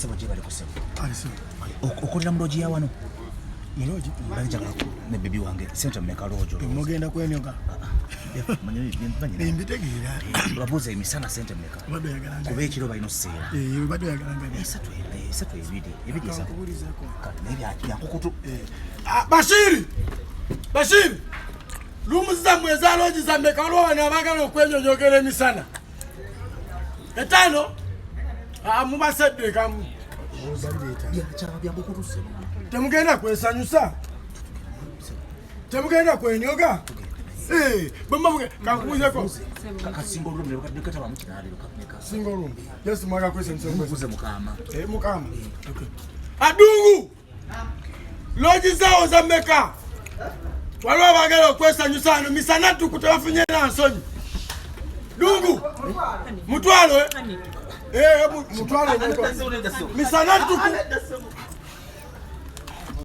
sebo je bali kusebo okolera muloji ya wano muloji balijaga ne bibi wange sente mmeka lojo mugenda kwenyoga mbitegeera babuza emisana sente mmeka kuba ekiro balina oseera bado yagalanga esatu ebiri za yankukutu Bashiri lumuziza mweza loji za mmeka olwo wana abagala okwenyonyogera emisana etano mubasedde kamu temugenda kwesanyusa temugenda kwenyoga bamabugekakubuzeko single just mwaga kwesanyusa mukama adungu loji zawo za mmeka waliwo abagala okwesanyusa ano misana tukutabafunye nansonyi dungu mutwalo mutwalo misana tuku